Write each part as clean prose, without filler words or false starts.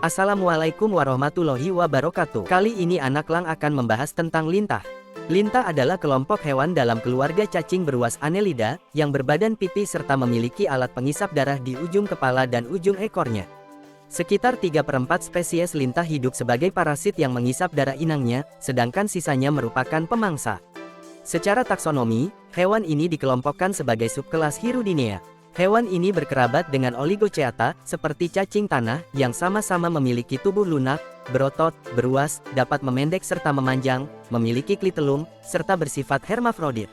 Assalamualaikum warahmatullahi wabarakatuh. Kali ini Anak Lang akan membahas tentang lintah. Lintah adalah kelompok hewan dalam keluarga cacing beruas Annelida, yang berbadan pipih serta memiliki alat pengisap darah di ujung kepala dan ujung ekornya. Sekitar 3/4 spesies lintah hidup sebagai parasit yang mengisap darah inangnya, sedangkan sisanya merupakan pemangsa. Secara taksonomi, hewan ini dikelompokkan sebagai subkelas Hirudinea. Hewan ini berkerabat dengan Oligochaeta, seperti cacing tanah, yang sama-sama memiliki tubuh lunak, berotot, beruas, dapat memendek serta memanjang, memiliki klitelum, serta bersifat hermafrodit.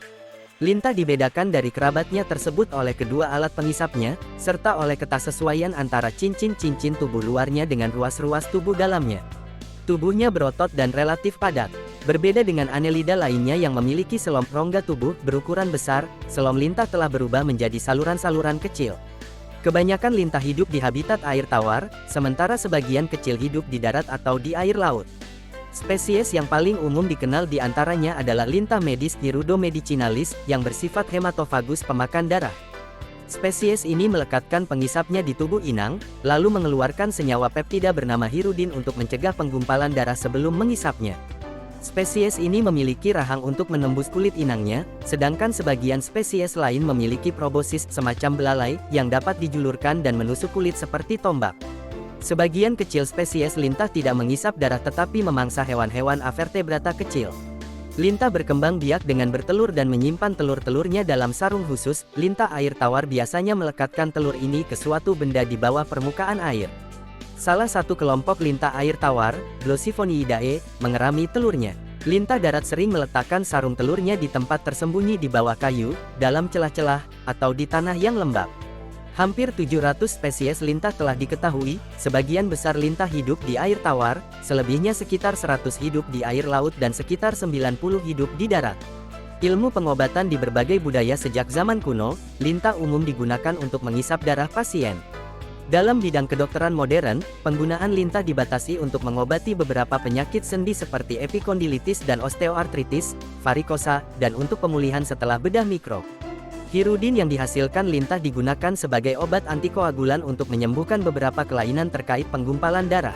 Lintah dibedakan dari kerabatnya tersebut oleh kedua alat pengisapnya, serta oleh ketaksesuaian antara cincin-cincin tubuh luarnya dengan ruas-ruas tubuh dalamnya. Tubuhnya berotot dan relatif padat. Berbeda dengan Annelida lainnya yang memiliki selom rongga tubuh berukuran besar, selom lintah telah berubah menjadi saluran-saluran kecil. Kebanyakan lintah hidup di habitat air tawar, sementara sebagian kecil hidup di darat atau di air laut. Spesies yang paling umum dikenal di antaranya adalah lintah medis Hirudomedicinalis, yang bersifat hematofagus pemakan darah. Spesies ini melekatkan pengisapnya di tubuh inang, lalu mengeluarkan senyawa peptida bernama hirudin untuk mencegah penggumpalan darah sebelum mengisapnya. Spesies ini memiliki rahang untuk menembus kulit inangnya, sedangkan sebagian spesies lain memiliki probosis semacam belalai, yang dapat dijulurkan dan menusuk kulit seperti tombak. Sebagian kecil spesies lintah tidak mengisap darah tetapi memangsa hewan-hewan avertebrata kecil. Lintah berkembang biak dengan bertelur dan menyimpan telur-telurnya dalam sarung khusus. Lintah air tawar biasanya melekatkan telur ini ke suatu benda di bawah permukaan air. Salah satu kelompok lintah air tawar, Glossophonindae, mengerami telurnya. Lintah darat sering meletakkan sarung telurnya di tempat tersembunyi di bawah kayu, dalam celah-celah, atau di tanah yang lembab. Hampir 700 spesies lintah telah diketahui, sebagian besar lintah hidup di air tawar, selebihnya sekitar 100 hidup di air laut dan sekitar 90 hidup di darat. Ilmu pengobatan di berbagai budaya sejak zaman kuno, lintah umum digunakan untuk mengisap darah pasien. Dalam bidang kedokteran modern, penggunaan lintah dibatasi untuk mengobati beberapa penyakit sendi seperti epikondilitis dan osteoartritis, varikosa, dan untuk pemulihan setelah bedah mikro. Hirudin yang dihasilkan lintah digunakan sebagai obat antikoagulan untuk menyembuhkan beberapa kelainan terkait penggumpalan darah.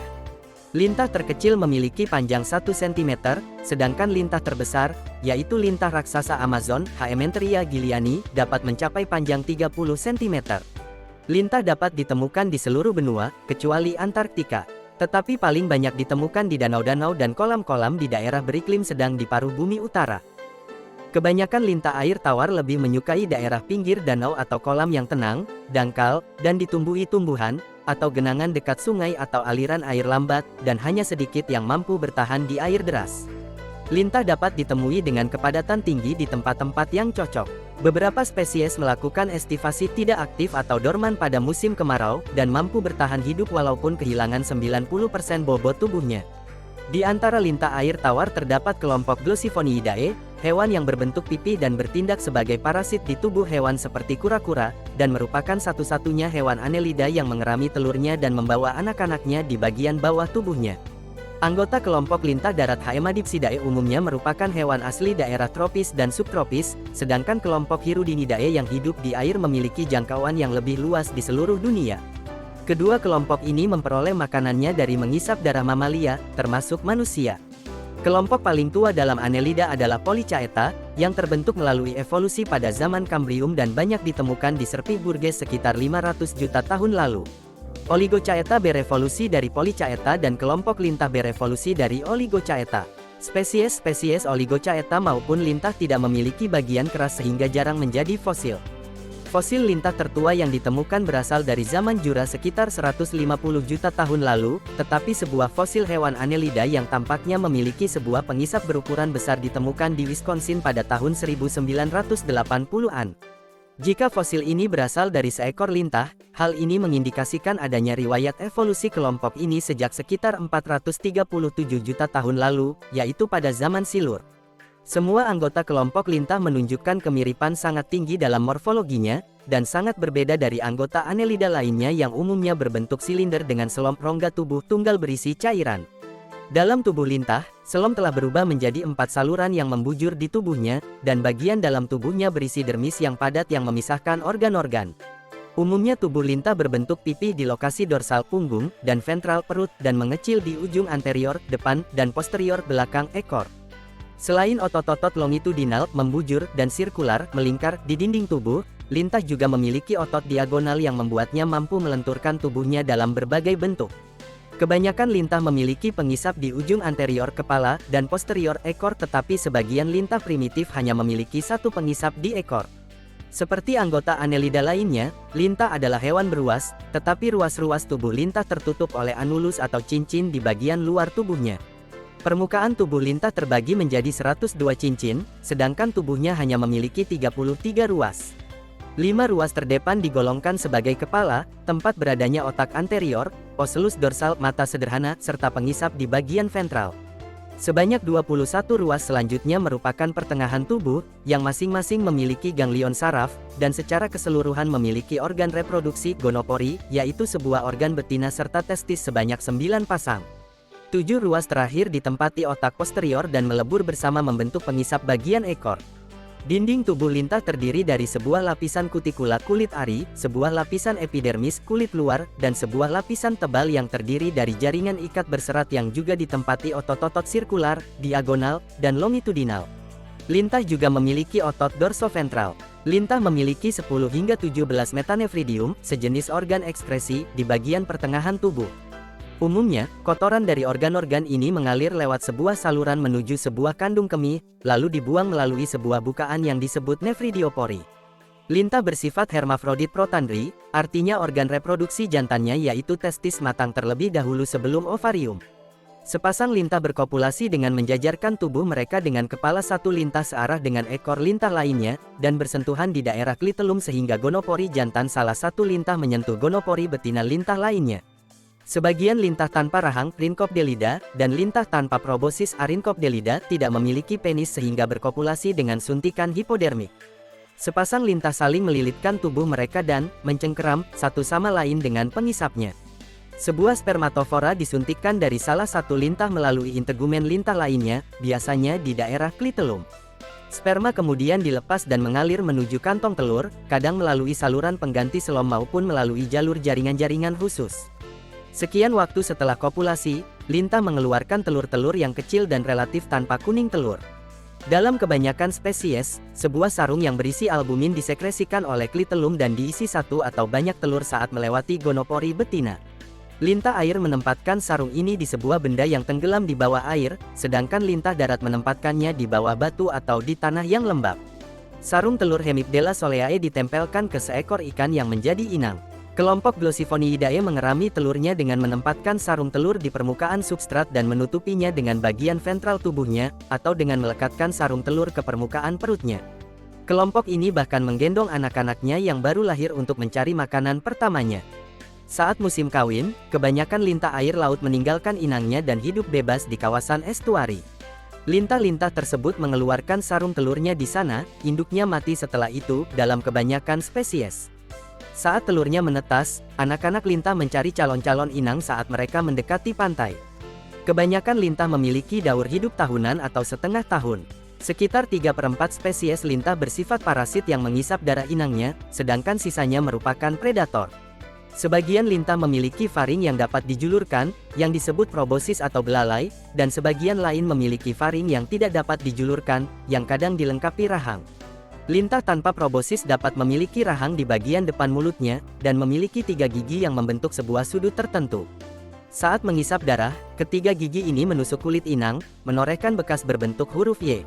Lintah terkecil memiliki panjang 1 cm, sedangkan lintah terbesar, yaitu lintah raksasa Amazon, Haementria gilliani, dapat mencapai panjang 30 cm. Lintah dapat ditemukan di seluruh benua, kecuali Antarktika. Tetapi paling banyak ditemukan di danau-danau dan kolam-kolam di daerah beriklim sedang di paruh bumi utara. Kebanyakan lintah air tawar lebih menyukai daerah pinggir danau atau kolam yang tenang, dangkal, dan ditumbuhi tumbuhan, atau genangan dekat sungai atau aliran air lambat, dan hanya sedikit yang mampu bertahan di air deras. Lintah dapat ditemui dengan kepadatan tinggi di tempat-tempat yang cocok. Beberapa spesies melakukan estivasi tidak aktif atau dorman pada musim kemarau, dan mampu bertahan hidup walaupun kehilangan 90% bobot tubuhnya. Di antara lintah air tawar terdapat kelompok Glossophonindae, hewan yang berbentuk pipih dan bertindak sebagai parasit di tubuh hewan seperti kura-kura, dan merupakan satu-satunya hewan Annelida yang mengerami telurnya dan membawa anak-anaknya di bagian bawah tubuhnya. Anggota kelompok lintah darat Haemadipsidae umumnya merupakan hewan asli daerah tropis dan subtropis, sedangkan kelompok Hirudinidae yang hidup di air memiliki jangkauan yang lebih luas di seluruh dunia. Kedua kelompok ini memperoleh makanannya dari mengisap darah mamalia, termasuk manusia. Kelompok paling tua dalam Annelida adalah Polychaeta, yang terbentuk melalui evolusi pada zaman Kambrium dan banyak ditemukan di Serpih Burgess sekitar 500 juta tahun lalu. Oligochaeta berevolusi dari Polychaeta dan kelompok lintah berevolusi dari Oligochaeta. Spesies-spesies Oligochaeta maupun lintah tidak memiliki bagian keras sehingga jarang menjadi fosil. Fosil lintah tertua yang ditemukan berasal dari zaman Jura sekitar 150 juta tahun lalu, tetapi sebuah fosil hewan Annelida yang tampaknya memiliki sebuah pengisap berukuran besar ditemukan di Wisconsin pada tahun 1980-an. Jika fosil ini berasal dari seekor lintah, hal ini mengindikasikan adanya riwayat evolusi kelompok ini sejak sekitar 437 juta tahun lalu, yaitu pada zaman Silur. Semua anggota kelompok lintah menunjukkan kemiripan sangat tinggi dalam morfologinya, dan sangat berbeda dari anggota Annelida lainnya yang umumnya berbentuk silinder dengan selom rongga tubuh tunggal berisi cairan. Dalam tubuh lintah, selom telah berubah menjadi 4 saluran yang membujur di tubuhnya, dan bagian dalam tubuhnya berisi dermis yang padat yang memisahkan organ-organ. Umumnya tubuh lintah berbentuk pipi di lokasi dorsal punggung dan ventral perut dan mengecil di ujung anterior, depan, dan posterior belakang ekor. Selain otot-otot longitudinal, membujur, dan sirkular, melingkar, di dinding tubuh, lintah juga memiliki otot diagonal yang membuatnya mampu melenturkan tubuhnya dalam berbagai bentuk. Kebanyakan lintah memiliki pengisap di ujung anterior kepala dan posterior ekor, tetapi sebagian lintah primitif hanya memiliki satu pengisap di ekor. Seperti anggota Annelida lainnya, lintah adalah hewan beruas, tetapi ruas-ruas tubuh lintah tertutup oleh anulus atau cincin di bagian luar tubuhnya. Permukaan tubuh lintah terbagi menjadi 102 cincin, sedangkan tubuhnya hanya memiliki 33 ruas. 5 ruas terdepan digolongkan sebagai kepala, tempat beradanya otak anterior, oselus dorsal, mata sederhana, serta pengisap di bagian ventral. Sebanyak 21 ruas selanjutnya merupakan pertengahan tubuh, yang masing-masing memiliki ganglion saraf, dan secara keseluruhan memiliki organ reproduksi, gonopori, yaitu sebuah organ betina serta testis sebanyak 9 pasang. 7 ruas terakhir ditempati otak posterior dan melebur bersama membentuk pengisap bagian ekor. Dinding tubuh lintah terdiri dari sebuah lapisan kutikula kulit ari, sebuah lapisan epidermis kulit luar, dan sebuah lapisan tebal yang terdiri dari jaringan ikat berserat yang juga ditempati otot-otot sirkular, diagonal, dan longitudinal. Lintah juga memiliki otot dorsoventral. Lintah memiliki 10 hingga 17 metanefridium, sejenis organ ekskresi, di bagian pertengahan tubuh. Umumnya, kotoran dari organ-organ ini mengalir lewat sebuah saluran menuju sebuah kandung kemih, lalu dibuang melalui sebuah bukaan yang disebut nefridiopori. Lintah bersifat hermafrodit protandri, artinya organ reproduksi jantannya yaitu testis matang terlebih dahulu sebelum ovarium. Sepasang lintah berkopulasi dengan menjajarkan tubuh mereka dengan kepala satu lintah searah dengan ekor lintah lainnya, dan bersentuhan di daerah klitelum sehingga gonopori jantan salah satu lintah menyentuh gonopori betina lintah lainnya. Sebagian lintah tanpa rahang, Rhincopdelida, dan lintah tanpa proboscis, Rhincopdelida, tidak memiliki penis sehingga berkopulasi dengan suntikan hipodermik. Sepasang lintah saling melilitkan tubuh mereka dan mencengkeram satu sama lain dengan pengisapnya. Sebuah spermatofora disuntikkan dari salah satu lintah melalui integumen lintah lainnya, biasanya di daerah klitelum. Sperma kemudian dilepas dan mengalir menuju kantong telur, kadang melalui saluran pengganti selom maupun melalui jalur jaringan-jaringan khusus. Sekian waktu setelah kopulasi, lintah mengeluarkan telur-telur yang kecil dan relatif tanpa kuning telur. Dalam kebanyakan spesies, sebuah sarung yang berisi albumin disekresikan oleh klitelum dan diisi satu atau banyak telur saat melewati gonopori betina. Lintah air menempatkan sarung ini di sebuah benda yang tenggelam di bawah air, sedangkan lintah darat menempatkannya di bawah batu atau di tanah yang lembab. Sarung telur Hemipdela soleae ditempelkan ke seekor ikan yang menjadi inang. Kelompok Glossifoniidae mengerami telurnya dengan menempatkan sarung telur di permukaan substrat dan menutupinya dengan bagian ventral tubuhnya, atau dengan melekatkan sarung telur ke permukaan perutnya. Kelompok ini bahkan menggendong anak-anaknya yang baru lahir untuk mencari makanan pertamanya. Saat musim kawin, kebanyakan lintah air laut meninggalkan inangnya dan hidup bebas di kawasan estuari. Lintah-lintah tersebut mengeluarkan sarung telurnya di sana, induknya mati setelah itu, dalam kebanyakan spesies. Saat telurnya menetas, anak-anak lintah mencari calon-calon inang saat mereka mendekati pantai. Kebanyakan lintah memiliki daur hidup tahunan atau setengah tahun. Sekitar 3/4 spesies lintah bersifat parasit yang mengisap darah inangnya, sedangkan sisanya merupakan predator. Sebagian lintah memiliki faring yang dapat dijulurkan, yang disebut proboscis atau belalai, dan sebagian lain memiliki faring yang tidak dapat dijulurkan, yang kadang dilengkapi rahang. Lintah tanpa proboscis dapat memiliki rahang di bagian depan mulutnya, dan memiliki 3 gigi yang membentuk sebuah sudut tertentu. Saat mengisap darah, ketiga gigi ini menusuk kulit inang, menorehkan bekas berbentuk huruf Y.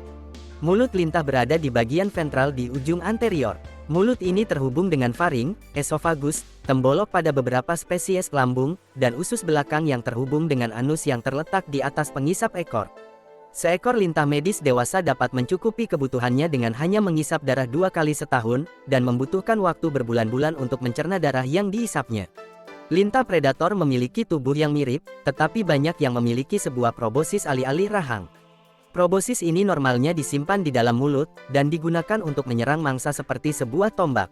Mulut lintah berada di bagian ventral di ujung anterior. Mulut ini terhubung dengan faring, esofagus, tembolok pada beberapa spesies lambung, dan usus belakang yang terhubung dengan anus yang terletak di atas pengisap ekor. Seekor lintah medis dewasa dapat mencukupi kebutuhannya dengan hanya mengisap darah 2 kali setahun, dan membutuhkan waktu berbulan-bulan untuk mencerna darah yang diisapnya. Lintah predator memiliki tubuh yang mirip, tetapi banyak yang memiliki sebuah proboscis alih-alih rahang. Proboscis ini normalnya disimpan di dalam mulut, dan digunakan untuk menyerang mangsa seperti sebuah tombak.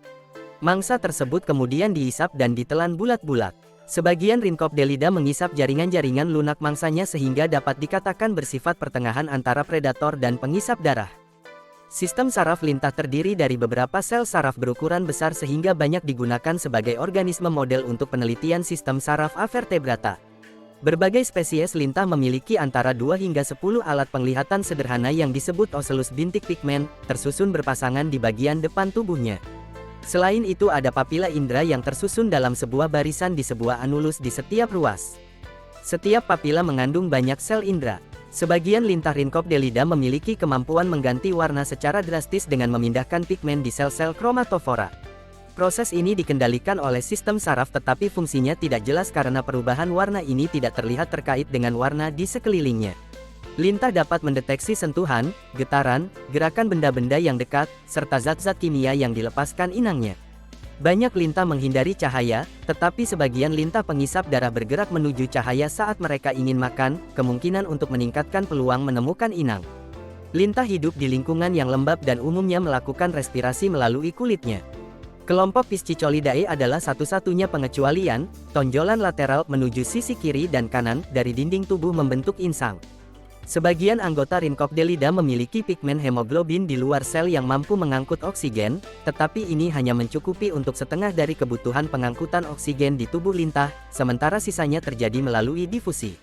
Mangsa tersebut kemudian diisap dan ditelan bulat-bulat. Sebagian Rhincopdelida mengisap jaringan-jaringan lunak mangsanya sehingga dapat dikatakan bersifat pertengahan antara predator dan pengisap darah. Sistem saraf lintah terdiri dari beberapa sel saraf berukuran besar sehingga banyak digunakan sebagai organisme model untuk penelitian sistem saraf avertebrata. Berbagai spesies lintah memiliki antara 2 hingga 10 alat penglihatan sederhana yang disebut oselus bintik pigmen, tersusun berpasangan di bagian depan tubuhnya. Selain itu ada papila indera yang tersusun dalam sebuah barisan di sebuah anulus di setiap ruas. Setiap papila mengandung banyak sel indera. Sebagian lintah Rhincopdelida memiliki kemampuan mengganti warna secara drastis dengan memindahkan pigmen di sel-sel kromatofora. Proses ini dikendalikan oleh sistem saraf tetapi fungsinya tidak jelas karena perubahan warna ini tidak terlihat terkait dengan warna di sekelilingnya. Lintah dapat mendeteksi sentuhan, getaran, gerakan benda-benda yang dekat, serta zat-zat kimia yang dilepaskan inangnya. Banyak lintah menghindari cahaya, tetapi sebagian lintah pengisap darah bergerak menuju cahaya saat mereka ingin makan, kemungkinan untuk meningkatkan peluang menemukan inang. Lintah hidup di lingkungan yang lembab dan umumnya melakukan respirasi melalui kulitnya. Kelompok Piscicolidae adalah satu-satunya pengecualian, tonjolan lateral menuju sisi kiri dan kanan dari dinding tubuh membentuk insang. Sebagian anggota Rhincopdelida memiliki pigmen hemoglobin di luar sel yang mampu mengangkut oksigen, tetapi ini hanya mencukupi untuk setengah dari kebutuhan pengangkutan oksigen di tubuh lintah, sementara sisanya terjadi melalui difusi.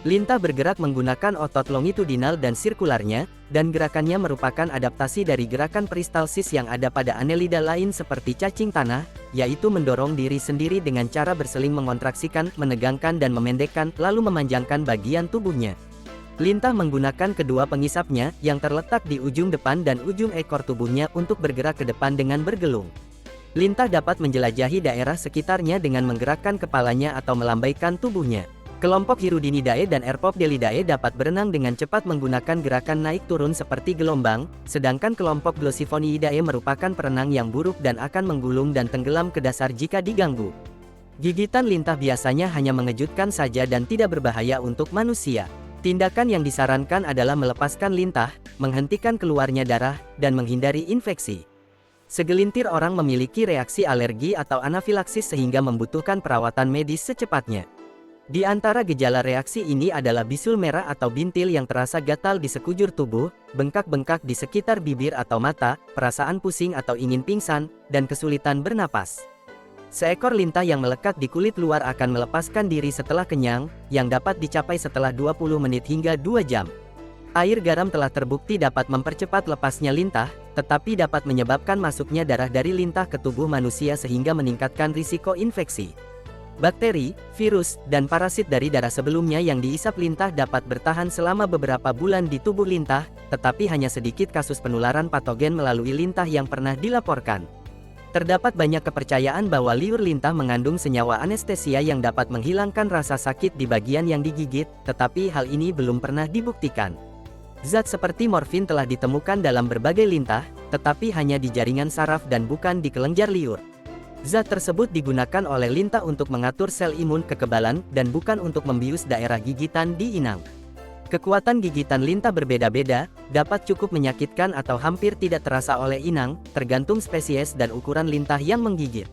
Lintah bergerak menggunakan otot longitudinal dan sirkularnya, dan gerakannya merupakan adaptasi dari gerakan peristalsis yang ada pada annelida lain seperti cacing tanah, yaitu mendorong diri sendiri dengan cara berseling mengontraksikan, menegangkan dan memendekkan, lalu memanjangkan bagian tubuhnya. Lintah menggunakan kedua pengisapnya, yang terletak di ujung depan dan ujung ekor tubuhnya untuk bergerak ke depan dengan bergelung. Lintah dapat menjelajahi daerah sekitarnya dengan menggerakkan kepalanya atau melambaikan tubuhnya. Kelompok Hirudinidae dan Erpopdelidae dapat berenang dengan cepat menggunakan gerakan naik turun seperti gelombang, sedangkan kelompok Glossifoniidae merupakan perenang yang buruk dan akan menggulung dan tenggelam ke dasar jika diganggu. Gigitan lintah biasanya hanya mengejutkan saja dan tidak berbahaya untuk manusia. Tindakan yang disarankan adalah melepaskan lintah, menghentikan keluarnya darah, dan menghindari infeksi. Segelintir orang memiliki reaksi alergi atau anafilaksis sehingga membutuhkan perawatan medis secepatnya. Di antara gejala reaksi ini adalah bisul merah atau bintil yang terasa gatal di sekujur tubuh, bengkak-bengkak di sekitar bibir atau mata, perasaan pusing atau ingin pingsan, dan kesulitan bernapas. Seekor lintah yang melekat di kulit luar akan melepaskan diri setelah kenyang, yang dapat dicapai setelah 20 menit hingga 2 jam. Air garam telah terbukti dapat mempercepat lepasnya lintah, tetapi dapat menyebabkan masuknya darah dari lintah ke tubuh manusia sehingga meningkatkan risiko infeksi. Bakteri, virus, dan parasit dari darah sebelumnya yang diisap lintah dapat bertahan selama beberapa bulan di tubuh lintah, tetapi hanya sedikit kasus penularan patogen melalui lintah yang pernah dilaporkan. Terdapat banyak kepercayaan bahwa liur lintah mengandung senyawa anestesia yang dapat menghilangkan rasa sakit di bagian yang digigit, tetapi hal ini belum pernah dibuktikan. Zat seperti morfin telah ditemukan dalam berbagai lintah, tetapi hanya di jaringan saraf dan bukan di kelenjar liur. Zat tersebut digunakan oleh lintah untuk mengatur sel imun kekebalan dan bukan untuk membius daerah gigitan di inang. Kekuatan gigitan lintah berbeda-beda, dapat cukup menyakitkan atau hampir tidak terasa oleh inang, tergantung spesies dan ukuran lintah yang menggigit.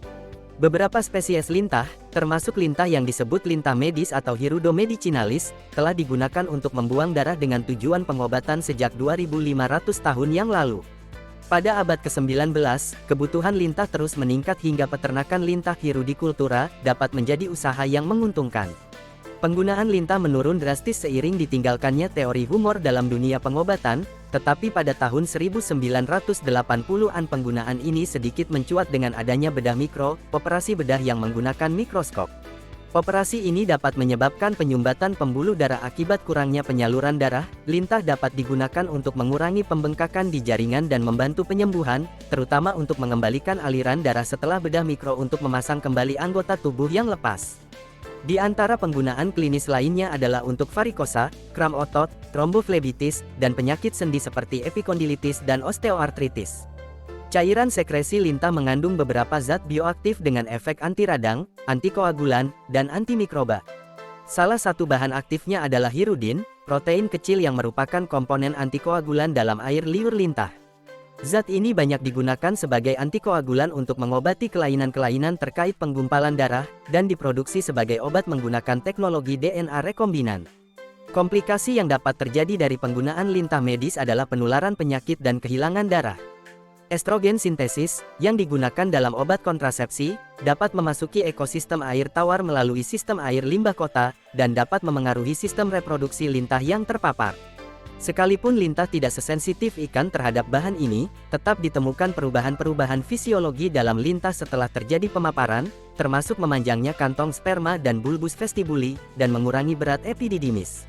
Beberapa spesies lintah, termasuk lintah yang disebut lintah medis atau Hirudo medicinalis, telah digunakan untuk membuang darah dengan tujuan pengobatan sejak 2500 tahun yang lalu. Pada abad ke-19, kebutuhan lintah terus meningkat hingga peternakan lintah Hirudicultura dapat menjadi usaha yang menguntungkan. Penggunaan lintah menurun drastis seiring ditinggalkannya teori humor dalam dunia pengobatan, tetapi pada tahun 1980-an penggunaan ini sedikit mencuat dengan adanya bedah mikro, operasi bedah yang menggunakan mikroskop. Operasi ini dapat menyebabkan penyumbatan pembuluh darah akibat kurangnya penyaluran darah. Lintah dapat digunakan untuk mengurangi pembengkakan di jaringan dan membantu penyembuhan, terutama untuk mengembalikan aliran darah setelah bedah mikro untuk memasang kembali anggota tubuh yang lepas. Di antara penggunaan klinis lainnya adalah untuk varikosa, kram otot, tromboflebitis, dan penyakit sendi seperti epikondilitis dan osteoartritis. Cairan sekresi lintah mengandung beberapa zat bioaktif dengan efek anti radang, antikoagulan, dan antimikroba. Salah satu bahan aktifnya adalah hirudin, protein kecil yang merupakan komponen antikoagulan dalam air liur lintah. Zat ini banyak digunakan sebagai antikoagulan untuk mengobati kelainan-kelainan terkait penggumpalan darah, dan diproduksi sebagai obat menggunakan teknologi DNA rekombinan. Komplikasi yang dapat terjadi dari penggunaan lintah medis adalah penularan penyakit dan kehilangan darah. Estrogen sintesis, yang digunakan dalam obat kontrasepsi, dapat memasuki ekosistem air tawar melalui sistem air limbah kota, dan dapat memengaruhi sistem reproduksi lintah yang terpapar. Sekalipun lintah tidak sesensitif ikan terhadap bahan ini, tetap ditemukan perubahan-perubahan fisiologi dalam lintah setelah terjadi pemaparan, termasuk memanjangnya kantong sperma dan bulbus vestibuli, dan mengurangi berat epididymis.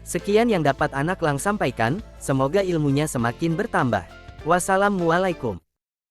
Sekian yang dapat Anak Lang sampaikan, semoga ilmunya semakin bertambah. Wassalamualaikum.